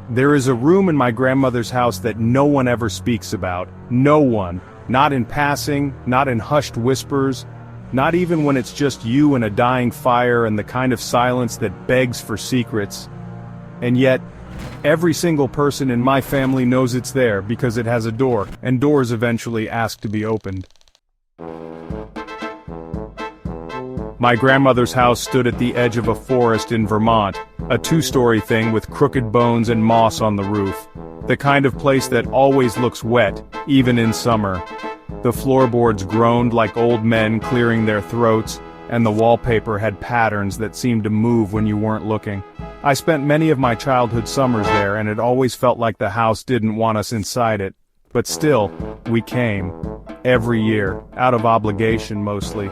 There is a room in my grandmother's house that no one ever speaks about. No one. Not in passing, not in hushed whispers, not even when it's just you and a dying fire and the kind of silence that begs for secrets. And yet, every single person in my family knows it's there because it has a door, and doors eventually ask to be opened. My grandmother's house stood at the edge of a forest in Vermont, a two-story thing with crooked bones and moss on the roof. The kind of place that always looks wet, even in summer. The floorboards groaned like old men clearing their throats, and the wallpaper had patterns that seemed to move when you weren't looking. I spent many of my childhood summers there, and it always felt like the house didn't want us inside it. But still, we came. Every year, out of obligation mostly.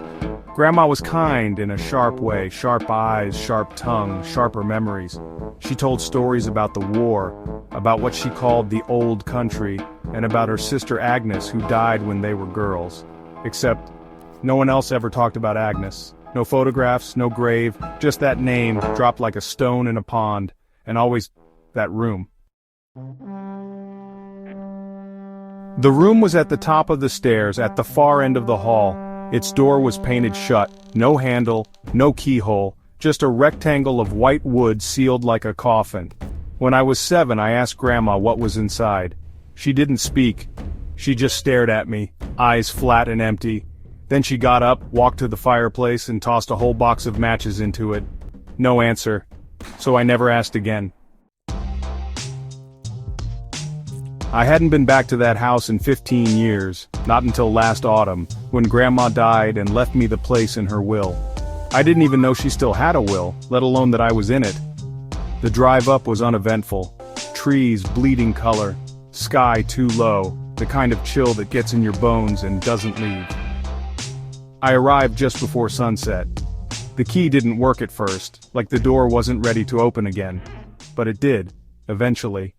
Grandma was kind in a sharp way, sharp eyes, sharp tongue, sharper memories. She told stories about the war, about what she called the old country, and about her sister Agnes who died when they were girls. Except, no one else ever talked about Agnes. No photographs, no grave, just that name dropped like a stone in a pond, and always that room. The room was at the top of the stairs, at the far end of the hall. Its door was painted shut, no handle, no keyhole, just a rectangle of white wood sealed like a coffin. When I was 7, I asked Grandma what was inside. She didn't speak. She just stared at me, eyes flat and empty. Then she got up, walked to the fireplace, and tossed a whole box of matches into it. No answer. So I never asked again. I hadn't been back to that house in 15 years, not until last autumn, when Grandma died and left me the place in her will. I didn't even know she still had a will, let alone that I was in it. The drive up was uneventful. Trees bleeding color, sky too low, the kind of chill that gets in your bones and doesn't leave. I arrived just before sunset. The key didn't work at first, like the door wasn't ready to open again. But it did, eventually.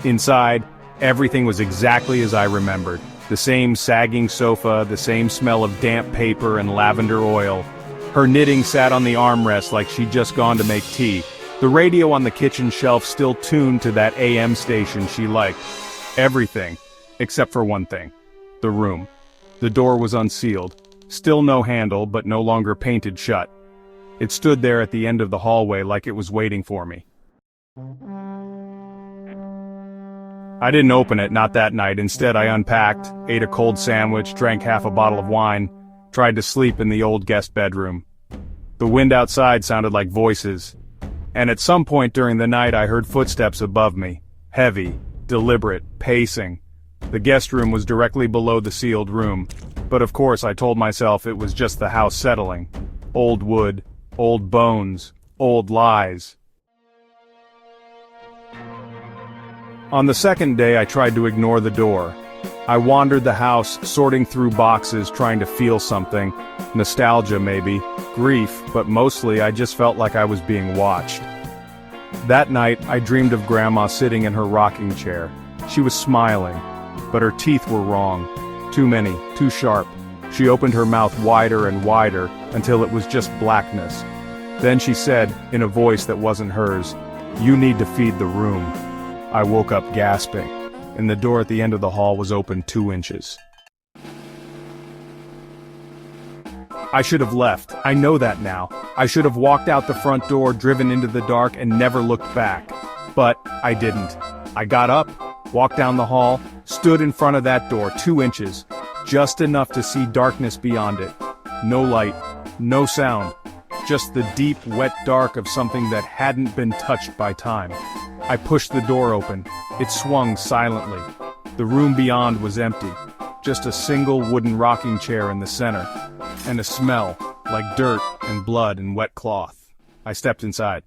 Inside, everything was exactly as I remembered. The same sagging sofa, the same smell of damp paper and lavender oil. Her knitting sat on the armrest like she'd just gone to make tea. The radio on the kitchen shelf still tuned to that AM station she liked. Everything, except for one thing. The room. The door was unsealed. Still no handle, but no longer painted shut. It stood there at the end of the hallway like it was waiting for me. I didn't open it, not that night. Instead, I unpacked, ate a cold sandwich, drank half a bottle of wine, tried to sleep in the old guest bedroom. The wind outside sounded like voices, and at some point during the night I heard footsteps above me, heavy, deliberate, pacing. The guest room was directly below the sealed room, but of course I told myself it was just the house settling. Old wood, old bones, old lies. On the second day I tried to ignore the door. I wandered the house, sorting through boxes, trying to feel something. Nostalgia maybe, grief, but mostly I just felt like I was being watched. That night I dreamed of Grandma sitting in her rocking chair. She was smiling, but her teeth were wrong. Too many, too sharp. She opened her mouth wider and wider, until it was just blackness. Then she said, in a voice that wasn't hers, "You need to feed the room." I woke up gasping, and the door at the end of the hall was open 2 inches. I should have left, I know that now. I should have walked out the front door, driven into the dark, and never looked back. But I didn't. I got up, walked down the hall, stood in front of that door 2 inches, just enough to see darkness beyond it. No light, no sound, just the deep, wet dark of something that hadn't been touched by time. I pushed the door open. It swung silently. The room beyond was empty. Just a single wooden rocking chair in the center. And a smell, like dirt and blood and wet cloth. I stepped inside.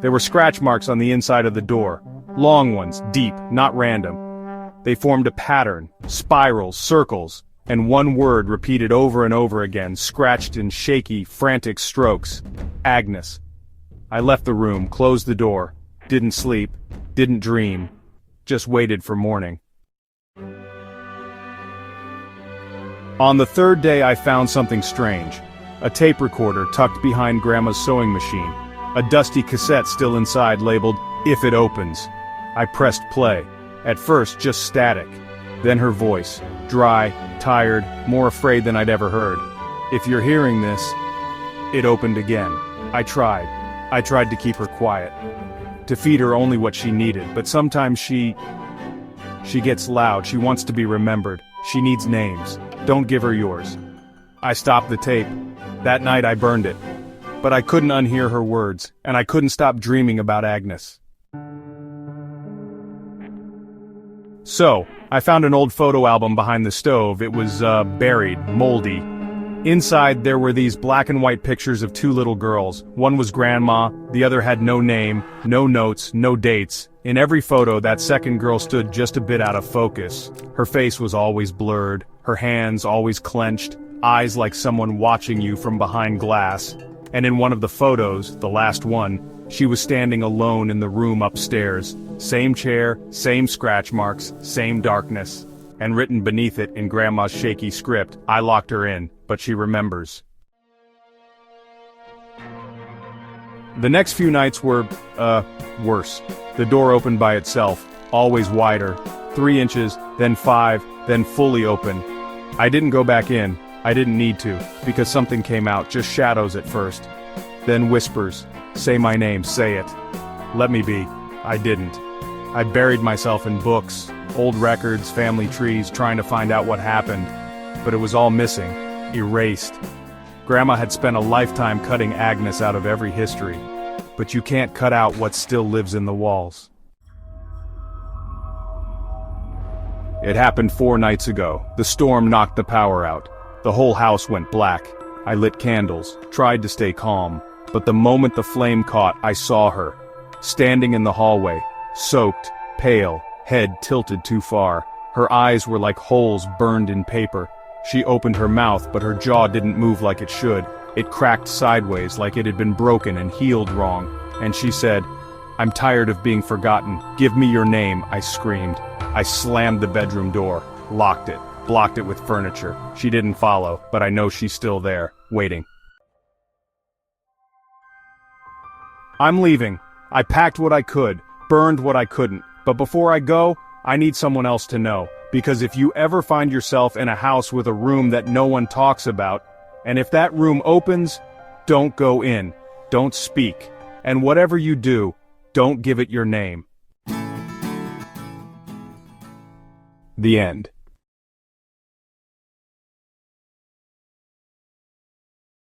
There were scratch marks on the inside of the door. Long ones, deep, not random. They formed a pattern, spirals, circles, and one word repeated over and over again, scratched in shaky, frantic strokes. Agnes. I left the room, closed the door, didn't sleep, didn't dream, just waited for morning. On the third day I found something strange. A tape recorder tucked behind Grandma's sewing machine. A dusty cassette still inside labeled, "If It Opens." I pressed play. At first, just static. Then her voice. Dry, tired, more afraid than I'd ever heard. "If you're hearing this..." It opened again. I tried to keep her quiet. To feed her only what she needed, but sometimes she gets loud, she wants to be remembered. She needs names. Don't give her yours. I stopped the tape. That night I burned it. But I couldn't unhear her words, and I couldn't stop dreaming about Agnes. So, I found an old photo album behind the stove. It was, buried, moldy. Inside there were these black and white pictures of two little girls. One was Grandma, the other had no name, no notes, no dates. In every photo, that second girl stood just a bit out of focus. Her face was always blurred, her hands always clenched, eyes like someone watching you from behind glass. And in one of the photos, the last one, she was standing alone in the room upstairs. Same chair, same scratch marks, same darkness. And written beneath it in Grandma's shaky script, "I locked her in, but she remembers." The next few nights were, worse. The door opened by itself, always wider. 3 inches, then 5, then fully open. I didn't go back in. I didn't need to, because something came out, just shadows at first. Then whispers. "Say my name, say it." Let me be. I didn't. I buried myself in books, old records, family trees, trying to find out what happened. But it was all missing. Erased. Grandma had spent a lifetime cutting Agnes out of every history. But you can't cut out what still lives in the walls. It happened 4 nights ago. The storm knocked the power out. The whole house went black. I lit candles, tried to stay calm. But the moment the flame caught, I saw her. Standing in the hallway. Soaked, pale, head tilted too far. Her eyes were like holes burned in paper. She opened her mouth, but her jaw didn't move like it should. It cracked sideways like it had been broken and healed wrong. And she said, "I'm tired of being forgotten. Give me your name," I screamed. I slammed the bedroom door, locked it, blocked it with furniture. She didn't follow, but I know she's still there, waiting. I'm leaving. I packed what I could, burned what I couldn't. But before I go, I need someone else to know. Because if you ever find yourself in a house with a room that no one talks about, and if that room opens, don't go in, don't speak, and whatever you do, don't give it your name. The end.